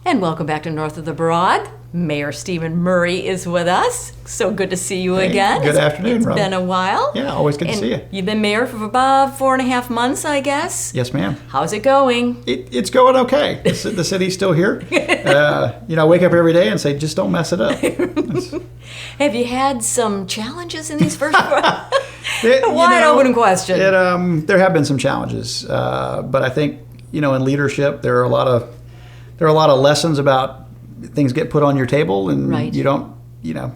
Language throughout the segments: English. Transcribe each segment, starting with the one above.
And welcome back to North of the Broad. Mayor Stephen Murray is with us. So good to see you again. Good afternoon, Robyn. It's been a while. Yeah, always good to see you. You've been mayor for about 4.5 months, I guess. Yes, ma'am. How's it going? It's going okay. The city's still here. I wake up every day and say, just don't mess it up. Have you had some challenges in these first wide open question? There have been some challenges, but I think in leadership there are a lot of lessons about things get put on your table, and right. you don't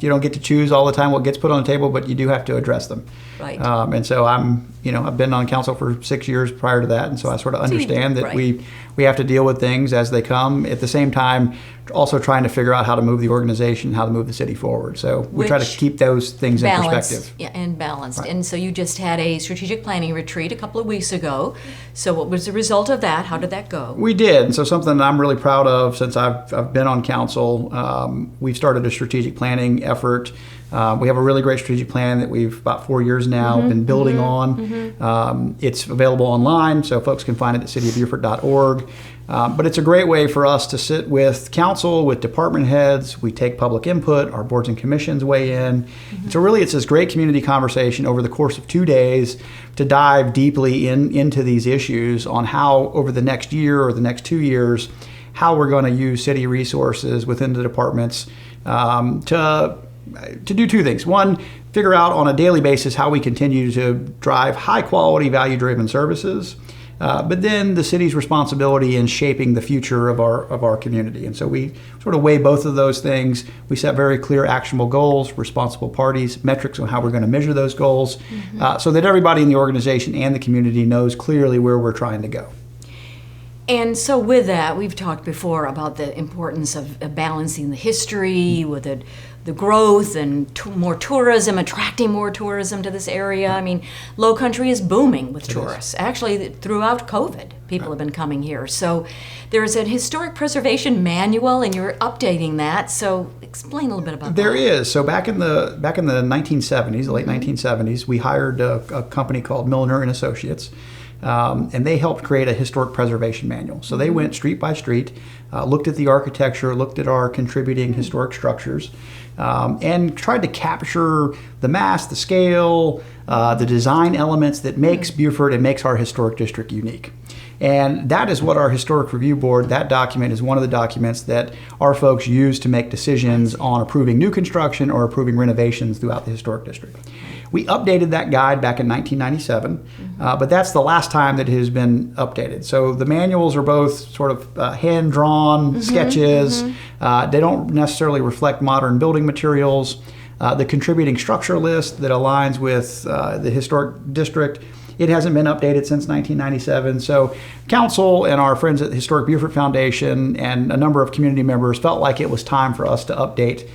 get to choose all the time what gets put on the table, but you do have to address them. Right. And so I've been on council for 6 years prior to that, and so I sort of understand that right. we have to deal with things as they come. At the same time, also trying to figure out how to move the organization, how to move the city forward. So we try to keep those things in perspective. Yeah, and balanced. Right. And so you just had a strategic planning retreat a couple of weeks ago. So what was the result of that? How did that go? We did. And so something that I'm really proud of since I've been on council, we've started a strategic planning effort. We have a really great strategic plan that we've about 4 years now been building on. It's available online, so folks can find it at cityofbeaufort.org. But it's a great way for us to sit with council, with department heads. We take public input, our boards and commissions weigh in. So really it's this great community conversation over the course of 2 days to dive deeply into these issues on how over the next year or the next 2 years, how we're going to use city resources within the departments to do two things. One, figure out on a daily basis how we continue to drive high quality, value driven services. But then the city's responsibility in shaping the future of our community. And so we sort of weigh both of those things. We set very clear actionable goals, responsible parties, metrics on how we're going to measure those goals, so that everybody in the organization and the community knows clearly where we're trying to go. And so with that, we've talked before about the importance of balancing the history with the growth and more tourism, attracting more tourism to this area. I mean, Lowcountry is booming with tourists. Actually, throughout COVID, people have been coming here. So there's a historic preservation manual, and you're updating that. So explain a little bit about that. There is. So back in the 1970s, the late 1970s, we hired a company called Milner and Associates. And they helped create a historic preservation manual. So they went street by street, looked at the architecture, looked at our contributing historic structures, and tried to capture the mass, the scale, the design elements that makes Beaufort and makes our historic district unique. And that is what our Historic Review Board, that document is one of the documents that our folks use to make decisions on approving new construction or approving renovations throughout the historic district. We updated that guide back in 1997, but that's the last time that it has been updated. So the manuals are both sort of hand-drawn sketches. They don't necessarily reflect modern building materials. The contributing structure list that aligns with the historic district, it hasn't been updated since 1997. So council and our friends at the Historic Beaufort Foundation and a number of community members felt like it was time for us to update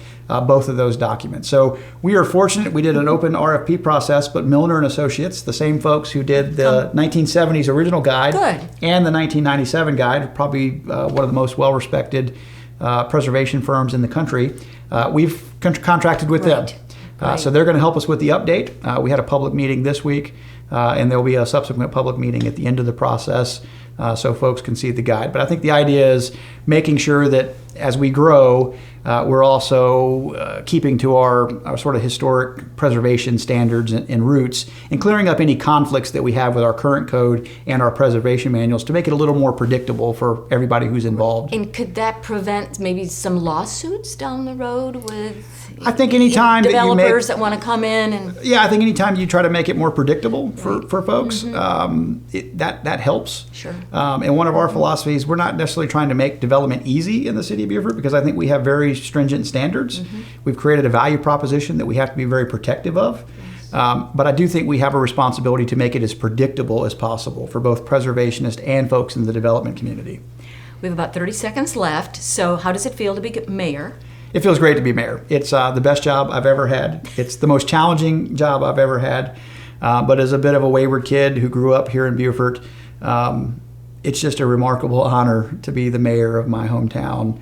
both of those documents. So we are fortunate. We did an open RFP process, but Milner and Associates, the same folks who did the 1970s original guide and the 1997 guide, probably one of the most well-respected preservation firms in the country, we've contracted with them. So they're going to help us with the update. We had a public meeting this week, and there'll be a subsequent public meeting at the end of the process so folks can see the guide. But I think the idea is making sure that as we grow, we're also keeping to our sort of historic preservation standards and roots, and clearing up any conflicts that we have with our current code and our preservation manuals to make it a little more predictable for everybody who's involved. And could that prevent maybe some lawsuits down the road with I think anytime developers that want to come in and I think anytime you try to make it more predictable for folks, that helps. Sure. And one of our philosophies, we're not necessarily trying to make development easy in the city of Beaufort, because I think we have very stringent standards. We've created a value proposition that we have to be very protective of. But I do think we have a responsibility to make it as predictable as possible for both preservationists and folks in the development community. We have about 30 seconds left. So how does it feel to be mayor? It feels great to be mayor. It's the best job I've ever had. It's the most challenging job I've ever had. But as a bit of a wayward kid who grew up here in Beaufort, it's just a remarkable honor to be the mayor of my hometown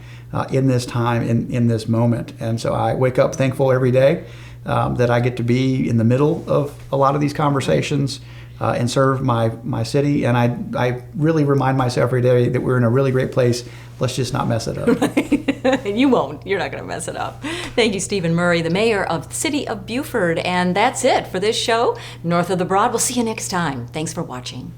in this time, in this moment. And so I wake up thankful every day that I get to be in the middle of a lot of these conversations, and serve my city. And I really remind myself every day that we're in a really great place. Let's just not mess it up. You won't. You're not going to mess it up. Thank you, Stephen Murray, the mayor of the city of Beaufort. And that's it for this show, North of the Broad. We'll see you next time. Thanks for watching.